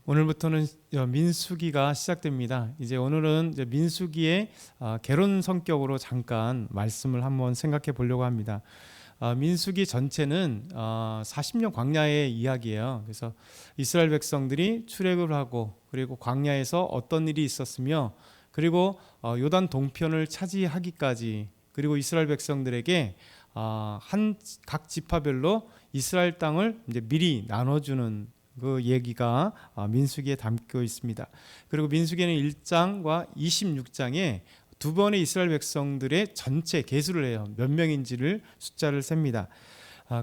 오늘부터는 민수기가 시작됩니다. 이제 오늘은 이제 민수기의 개론 성격으로 잠깐 말씀을 한번 생각해 보려고 합니다. 민수기 전체는 40년 광야의 이야기예요. 그래서 이스라엘 백성들이 출애굽을 하고 그리고 광야에서 어떤 일이 있었으며 그리고 요단 동편을 차지하기까지 그리고 이스라엘 백성들에게 각 지파별로 이스라엘 땅을 이제 미리 나눠주는 그 얘기가 민수기에 담겨 있습니다. 그리고 민수기에는 1장과 26장에 두 번의 이스라엘 백성들의 전체 계수를 해요. 몇 명인지를 숫자를 셉니다.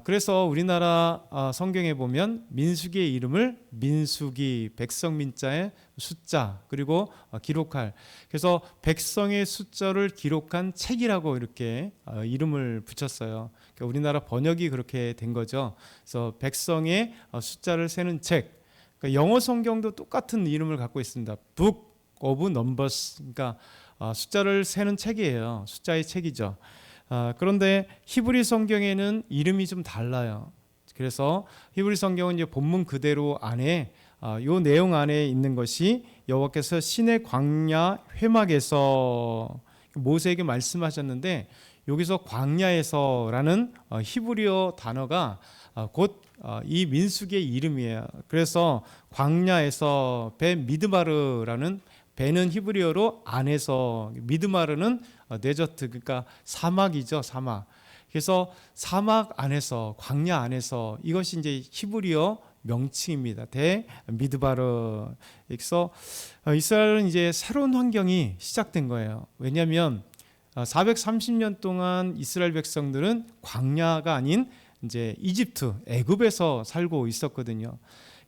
그래서 우리나라 성경에 보면 민수기의 이름을 민수기, 백성민자의 숫자, 그리고 기록할, 그래서 백성의 숫자를 기록한 책이라고 이렇게 이름을 붙였어요. 그러니까 우리나라 번역이 그렇게 된 거죠. 그래서 백성의 숫자를 세는 책. 그러니까 영어 성경도 똑같은 이름을 갖고 있습니다. Book of Numbers. 그러니까 숫자를 세는 책이에요. 숫자의 책이죠. 그런데 히브리 성경에는 이름이 좀 달라요. 그래서 히브리 성경은 이제 본문 그대로 안에 요 내용 안에 있는 것이 여호와께서 신의 광야 회막에서 모세에게 말씀하셨는데 여기서 광야에서라는 히브리어 단어가 곧 이 민수기의 이름이에요. 그래서 광야에서 벤 미드바르라는 배는 히브리어로 안에서, 미드마르는 데저트, 그러니까 사막이죠, 사막. 그래서 사막 안에서, 광야 안에서, 이것이 이제 히브리어 명칭입니다. 대 미드바르. 그래서 이스라엘은 이제 새로운 환경이 시작된 거예요. 왜냐하면 430년 동안 이스라엘 백성들은 광야가 아닌 이제 이집트, 애굽에서 살고 있었거든요.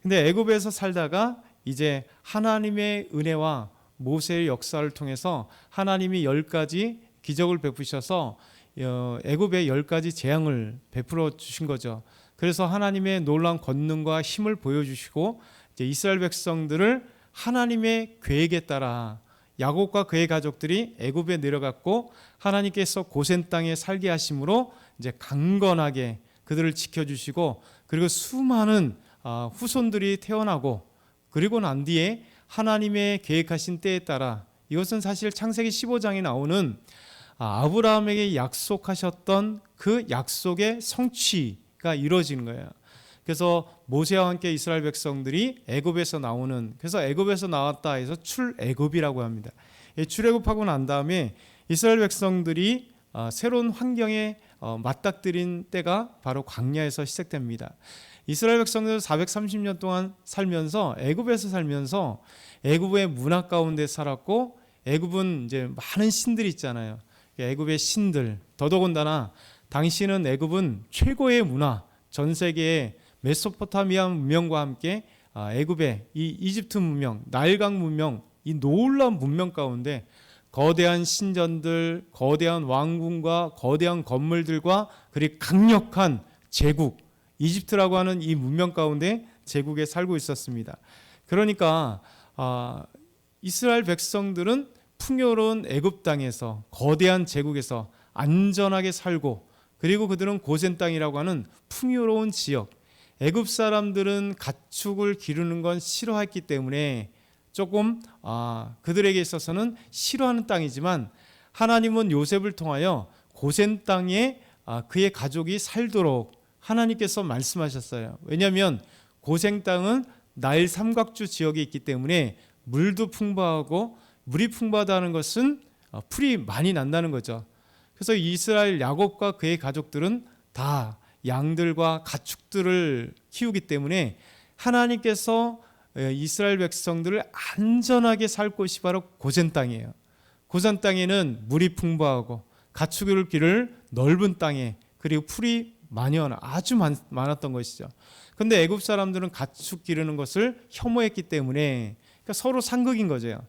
근데 애굽에서 살다가 이제 하나님의 은혜와 모세의 역사를 통해서 하나님이 10가지 기적을 베푸셔서 애굽에 10가지 재앙을 베풀어 주신 거죠. 그래서 하나님의 놀라운 권능과 힘을 보여주시고 이제 이스라엘 백성들을 하나님의 계획에 따라 야곱과 그의 가족들이 애굽에 내려갔고 하나님께서 고센 땅에 살게 하심으로 이제 강건하게 그들을 지켜주시고 그리고 수많은 후손들이 태어나고 그리고 난 뒤에 하나님의 계획하신 때에 따라 이것은 사실 창세기 15장에 나오는 아브라함에게 약속하셨던 그 약속의 성취가 이루어지는 거예요. 그래서 모세와 함께 이스라엘 백성들이 애굽에서 나오는, 그래서 애굽에서 나왔다 해서 출애굽이라고 합니다. 출애굽하고 난 다음에 이스라엘 백성들이 새로운 환경에 맞닥뜨린 때가 바로 광야에서 시작됩니다. 이스라엘 백성들 430년 동안 살면서 애굽에서 살면서 애굽의 문화 가운데 살았고 애굽은 이제 많은 신들이 있잖아요. 애굽의 신들, 더더군다나 당시는 애굽은 최고의 문화, 전 세계의 메소포타미아 문명과 함께 애굽의 이 이집트 문명, 나일강 문명, 이 놀라운 문명 가운데 거대한 신전들, 거대한 왕궁과 거대한 건물들과 그리고 강력한 제국, 이집트라고 하는 이 문명 가운데 제국에 살고 있었습니다. 그러니까 이스라엘 백성들은 풍요로운 애굽 땅에서 거대한 제국에서 안전하게 살고 그리고 그들은 고센 땅이라고 하는 풍요로운 지역, 애굽 사람들은 가축을 기르는 건 싫어했기 때문에 조금 그들에게 있어서는 싫어하는 땅이지만 하나님은 요셉을 통하여 고센 땅에 그의 가족이 살도록 하나님께서 말씀하셨어요. 왜냐하면 고센 땅은 나일 삼각주 지역에 있기 때문에 물도 풍부하고 물이 풍부하다는 것은 풀이 많이 난다는 거죠. 그래서 이스라엘 야곱과 그의 가족들은 다 양들과 가축들을 키우기 때문에 하나님께서 이스라엘 백성들을 안전하게 살 곳이 바로 고센 땅이에요. 고센 땅에는 물이 풍부하고 가축을 기를 넓은 땅에 그리고 풀이 아주 많았던 것이죠. 그런데 애굽 사람들은 가축 기르는 것을 혐오했기 때문에 그러니까 서로 상극인 거죠.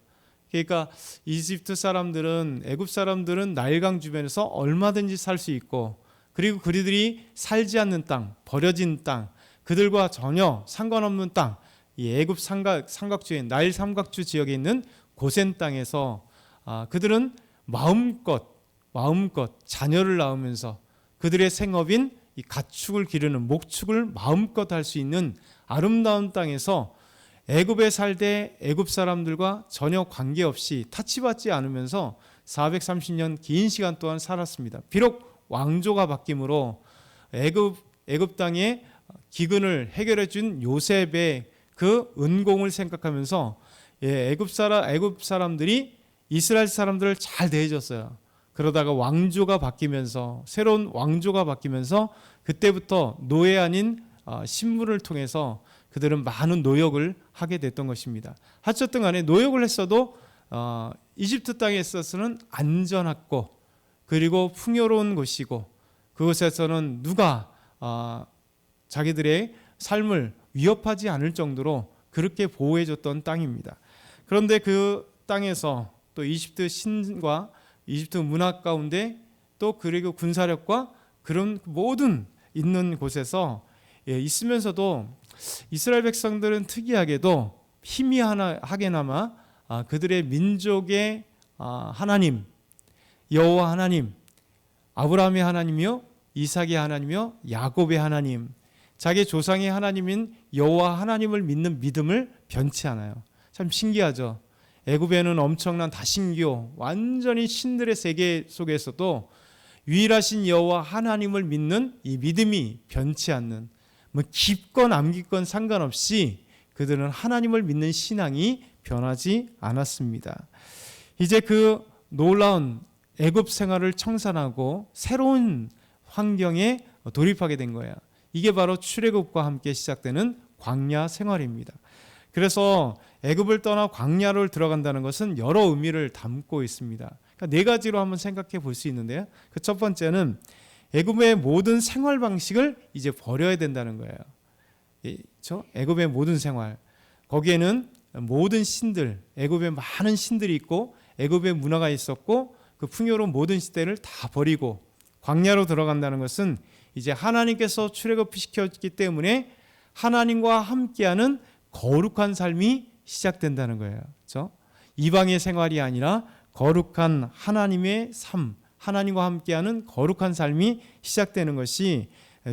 그러니까 이집트 사람들은, 애굽 사람들은 나일강 주변에서 얼마든지 살 수 있고 그리고 그들이 살지 않는 땅, 버려진 땅, 그들과 전혀 상관없는 땅, 이 애굽 삼각주의 나일 삼각주 지역에 있는 고센 땅에서 그들은 마음껏 자녀를 낳으면서 그들의 생업인 이 가축을 기르는 목축을 마음껏 할 수 있는 아름다운 땅에서 애굽에 살되 애굽 사람들과 전혀 관계없이 타치받지 않으면서 430년 긴 시간 동안 살았습니다. 비록 왕조가 바뀜으로 애굽 땅의 기근을 해결해 준 요셉의 그 은공을 생각하면서 애굽 사람들이 이스라엘 사람들을 잘 대해줬어요. 그러다가 왕조가 바뀌면서 새로운 왕조가 바뀌면서 그때부터 노예 아닌 신분을 통해서 그들은 많은 노역을 하게 됐던 것입니다. 어쨌든 간에 노역을 했어도 이집트 땅에 있어서는 안전하고 그리고 풍요로운 곳이고 그곳에서는 누가 자기들의 삶을 위협하지 않을 정도로 그렇게 보호해줬던 땅입니다. 그런데 그 땅에서 또 이집트 신과 이집트 문화 가운데 또 그리고 군사력과 그런 모든 있는 곳에서 있으면서도 이스라엘 백성들은 특이하게도 희미하게나마 그들의 민족의 하나님 여호와 하나님, 아브라함의 하나님이요 이삭의 하나님이요 야곱의 하나님, 자기 조상의 하나님인 여호와 하나님을 믿는 믿음을 변치 않아요. 참 신기하죠. 애굽에는 엄청난 다신교 완전히 신들의 세계 속에서도 유일하신 여호와 하나님을 믿는 이 믿음이 변치 않는, 뭐 깊건 안 깊건 상관없이 그들은 하나님을 믿는 신앙이 변하지 않았습니다. 이제 그 놀라운 애굽 생활을 청산하고 새로운 환경에 돌입하게 된 거예요. 이게 바로 출애굽과 함께 시작되는 광야 생활입니다. 그래서 애굽을 떠나 광야로 들어간다는 것은 여러 의미를 담고 있습니다. 그러니까 네 가지로 한번 생각해 볼 수 있는데요. 그 첫 번째는 애굽의 모든 생활 방식을 이제 버려야 된다는 거예요. 그렇죠? 애굽의 모든 생활, 거기에는 모든 신들, 애굽에 많은 신들이 있고 애굽의 문화가 있었고 그 풍요로운 모든 시대를 다 버리고 광야로 들어간다는 것은 이제 하나님께서 출애굽시켰기 때문에 하나님과 함께하는 거룩한 삶이 시작된다는 거예요. 그렇죠? 이방의 생활이 아니라 거룩한 하나님의 삶, 하나님과 함께하는 거룩한 삶이 시작되는 것이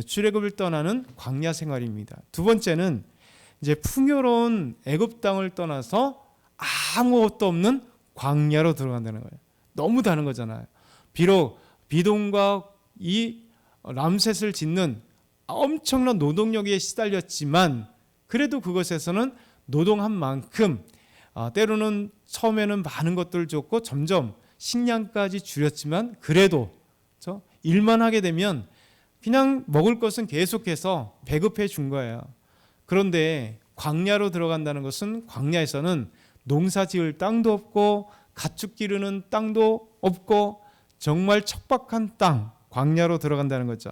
출애굽을 떠나는 광야 생활입니다. 두 번째는 이제 풍요로운 애굽 땅을 떠나서 아무것도 없는 광야로 들어간다는 거예요. 너무 다른 거잖아요. 비록 비동과 이 람셋을 짓는 엄청난 노동력에 시달렸지만 그래도 그것에서는 노동한 만큼 때로는 처음에는 많은 것들을 줬고 점점 식량까지 줄였지만 그래도 그렇죠? 일만 하게 되면 그냥 먹을 것은 계속해서 배급해 준 거예요. 그런데 광야로 들어간다는 것은 광야에서는 농사 지을 땅도 없고 가축 기르는 땅도 없고 정말 척박한 땅, 광야로 들어간다는 거죠.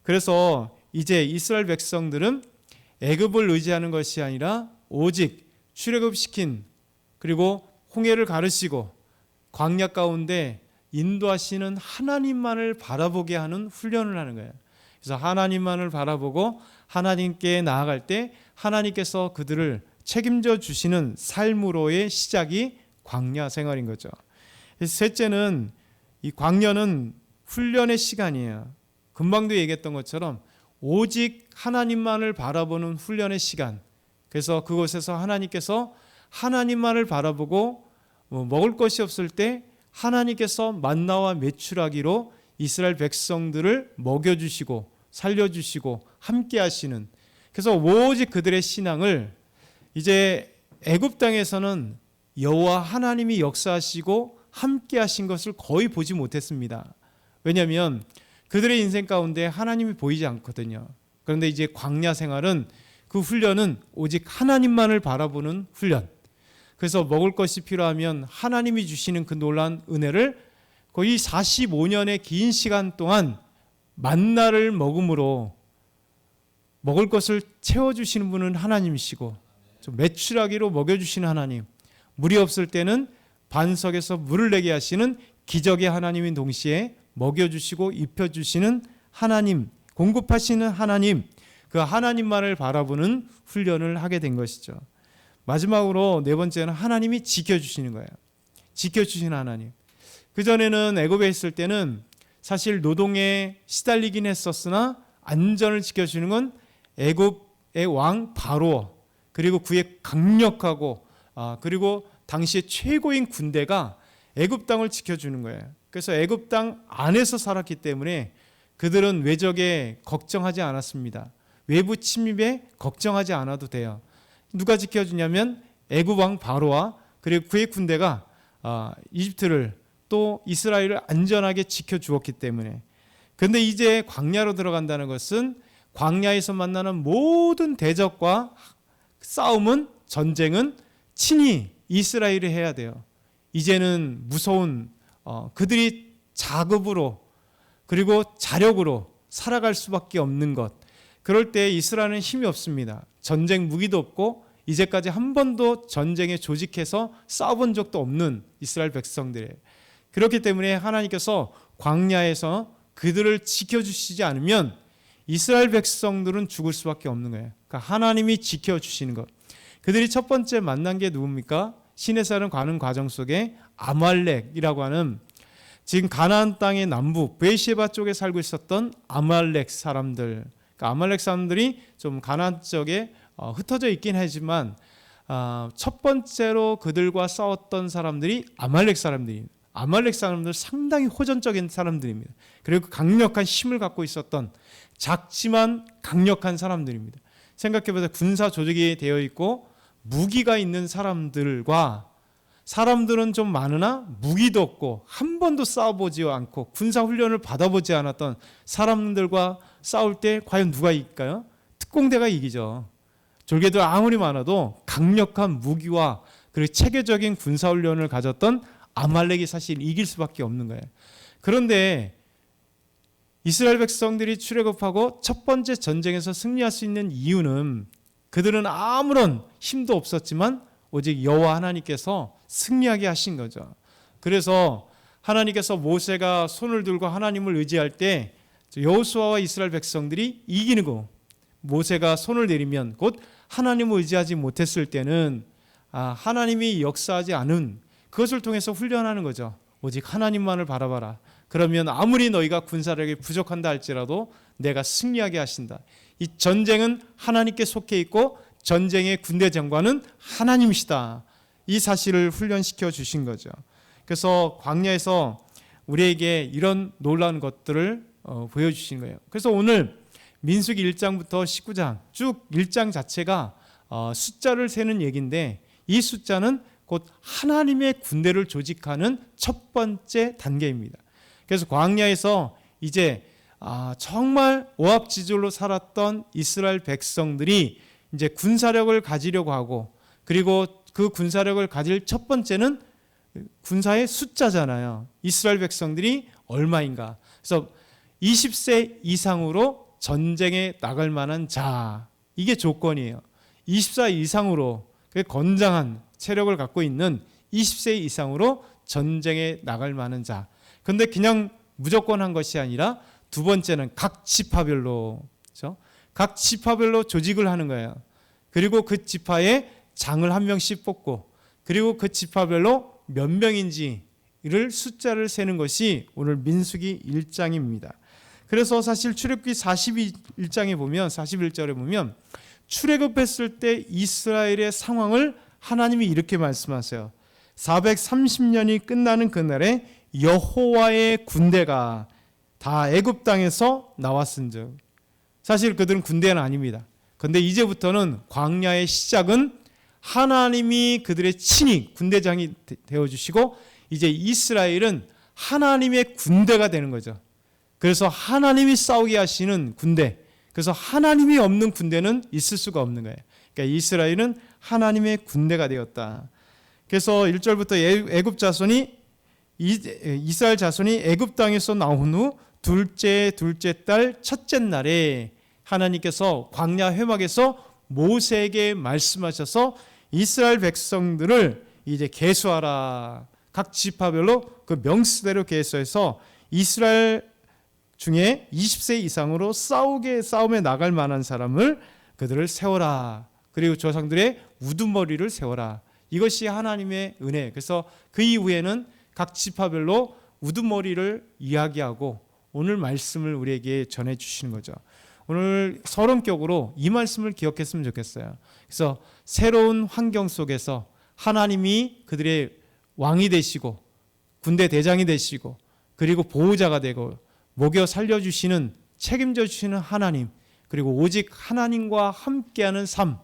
그래서 이제 이스라엘 백성들은 애굽을 의지하는 것이 아니라 오직 출애굽시킨 그리고 홍해를 가르시고 광야 가운데 인도하시는 하나님만을 바라보게 하는 훈련을 하는 거예요. 그래서 하나님만을 바라보고 하나님께 나아갈 때 하나님께서 그들을 책임져 주시는 삶으로의 시작이 광야 생활인 거죠. 셋째는 이 광야는 훈련의 시간이에요. 금방도 얘기했던 것처럼 오직 하나님만을 바라보는 훈련의 시간. 그래서 그곳에서 하나님께서 하나님만을 바라보고 먹을 것이 없을 때 하나님께서 만나와 메추라기로 이스라엘 백성들을 먹여주시고 살려주시고 함께 하시는, 그래서 오직 그들의 신앙을 이제 애굽 땅에서는 여호와 하나님이 역사하시고 함께 하신 것을 거의 보지 못했습니다. 왜냐하면 그들의 인생 가운데 하나님이 보이지 않거든요. 그런데 이제 광야 생활은 그 훈련은 오직 하나님만을 바라보는 훈련. 그래서 먹을 것이 필요하면 하나님이 주시는 그 놀라운 은혜를 거의 45년의 긴 시간 동안 만나를 먹음으로 먹을 것을 채워주시는 분은 하나님이시고 메추라기로 먹여주시는 하나님, 물이 없을 때는 반석에서 물을 내게 하시는 기적의 하나님인 동시에 먹여주시고 입혀주시는 하나님, 공급하시는 하나님, 그 하나님만을 바라보는 훈련을 하게 된 것이죠. 마지막으로 네 번째는 하나님이 지켜주시는 거예요. 지켜주시는 하나님. 그전에는 애굽에 있을 때는 사실 노동에 시달리긴 했었으나 안전을 지켜주는 건 애굽의 왕 바로, 그리고 그의 강력하고 그리고 당시의 최고인 군대가 애굽 땅을 지켜주는 거예요. 그래서 애굽 땅 안에서 살았기 때문에 그들은 외적에 걱정하지 않았습니다. 외부 침입에 걱정하지 않아도 돼요. 누가 지켜주냐면 애굽 왕 바로와 그리고 그의 군대가 이집트를 또 이스라엘을 안전하게 지켜주었기 때문에. 그런데 이제 광야로 들어간다는 것은 광야에서 만나는 모든 대적과 싸움은, 전쟁은 친히 이스라엘이 해야 돼요. 이제는 무서운 그들이 자급으로 그리고 자력으로 살아갈 수밖에 없는 것. 그럴 때 이스라엘은 힘이 없습니다. 전쟁 무기도 없고 이제까지 한 번도 전쟁에 조직해서 싸워본 적도 없는 이스라엘 백성들이에요. 그렇기 때문에 하나님께서 광야에서 그들을 지켜주시지 않으면 이스라엘 백성들은 죽을 수밖에 없는 거예요. 그러니까 하나님이 지켜주시는 것. 그들이 첫 번째 만난 게 누굽니까? 시내산을 가는 과정 속에 아말렉이라고 하는, 지금 가나안 땅의 남부 베르시바 쪽에 살고 있었던 아말렉 사람들. 그러니까 아말렉 사람들이 좀 가나안 쪽에 흩어져 있긴 하지만 첫 번째로 그들과 싸웠던 사람들이 아말렉 사람들입니다. 아말렉 사람들 상당히 호전적인 사람들입니다. 그리고 강력한 힘을 갖고 있었던, 작지만 강력한 사람들입니다. 생각해보세요. 군사 조직이 되어 있고 무기가 있는 사람들과, 사람들은 좀 많으나 무기도 없고 한 번도 싸워보지 않고 군사훈련을 받아보지 않았던 사람들과 싸울 때 과연 누가 이길까요? 특공대가 이기죠. 졸개들 아무리 많아도 강력한 무기와 그리고 체계적인 군사훈련을 가졌던 아말렉이 사실 이길 수밖에 없는 거예요. 그런데 이스라엘 백성들이 출애굽하고 첫 번째 전쟁에서 승리할 수 있는 이유는, 그들은 아무런 힘도 없었지만 오직 여호와 하나님께서 승리하게 하신 거죠. 그래서 하나님께서 모세가 손을 들고 하나님을 의지할 때 여호수아와 이스라엘 백성들이 이기는 거, 모세가 손을 내리면, 곧 하나님을 의지하지 못했을 때는 하나님이 역사하지 않은 그것을 통해서 훈련하는 거죠. 오직 하나님만을 바라봐라. 그러면 아무리 너희가 군사력이 부족한다 할지라도 내가 승리하게 하신다. 이 전쟁은 하나님께 속해 있고 전쟁의 군대 장관은 하나님이시다. 이 사실을 훈련시켜 주신 거죠. 그래서 광야에서 우리에게 이런 놀라운 것들을 보여주신 거예요. 그래서 오늘 민수기 1장부터 19장 쭉 1장 자체가 숫자를 세는 얘기인데, 이 숫자는 곧 하나님의 군대를 조직하는 첫 번째 단계입니다. 그래서 광야에서 이제 정말 오합지졸로 살았던 이스라엘 백성들이 이제 군사력을 가지려고 하고, 그리고 그 군사력을 가질 첫 번째는 군사의 숫자잖아요. 이스라엘 백성들이 얼마인가. 그래서 20세 이상으로 전쟁에 나갈 만한 자, 이게 조건이에요. 20세 이상으로 건장한 체력을 갖고 있는 20세 이상으로 전쟁에 나갈 만한 자. 그런데 그냥 무조건 한 것이 아니라 두 번째는 각 지파별로, 그렇죠? 각 지파별로 조직을 하는 거예요. 그리고 그 지파에 장을 한 명씩 뽑고, 그리고 그 지파별로 몇 명인지를 숫자를 세는 것이 오늘 민수기 1장입니다. 그래서 사실 출애굽기 41장에 보면, 41절에 보면 출애굽했을 때 이스라엘의 상황을 하나님이 이렇게 말씀하세요. 430년이 끝나는 그날에 여호와의 군대가 다 애굽 땅에서 나왔은즉. 사실 그들은 군대는 아닙니다. 그런데 이제부터는 광야의 시작은 하나님이 그들의 친히 군대장이 되어주시고, 이제 이스라엘은 하나님의 군대가 되는 거죠. 그래서 하나님이 싸우게 하시는 군대, 그래서 하나님이 없는 군대는 있을 수가 없는 거예요. 그러니까 이스라엘은 하나님의 군대가 되었다. 그래서 1절부터 애굽 자손이, 이스라엘 자손이 애굽 땅에서 나온 후 둘째 달 첫째 날에 하나님께서 광야 회막에서 모세에게 말씀하셔서 이스라엘 백성들을 이제 계수하라. 각 지파별로 그 명수대로 계수해서 이스라엘 중에 20세 이상으로 싸움에 나갈 만한 사람을 그들을 세워라. 그리고 조상들의 우두머리를 세워라. 이것이 하나님의 은혜. 그래서 그 이후에는 각 지파별로 우두머리를 이야기하고 오늘 말씀을 우리에게 전해 주시는 거죠. 오늘 서론격으로 이 말씀을 기억했으면 좋겠어요. 그래서 새로운 환경 속에서 하나님이 그들의 왕이 되시고 군대 대장이 되시고 그리고 보호자가 되고 먹여 살려주시는 책임져 주시는 하나님, 그리고 오직 하나님과 함께하는 삶,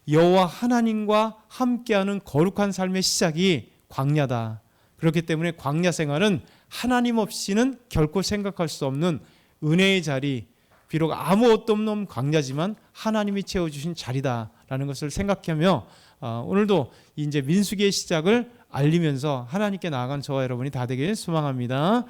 여호와 하나님과 함께하는 거룩한 삶의 시작이 광야다. 그렇기 때문에 광야 생활은 하나님 없이는 결코 생각할 수 없는 은혜의 자리, 비록 아무것도 없는 광야지만 하나님이 채워주신 자리다라는 것을 생각하며 오늘도 이제 민수기의 시작을 알리면서 하나님께 나아간 저와 여러분이 다 되길 소망합니다.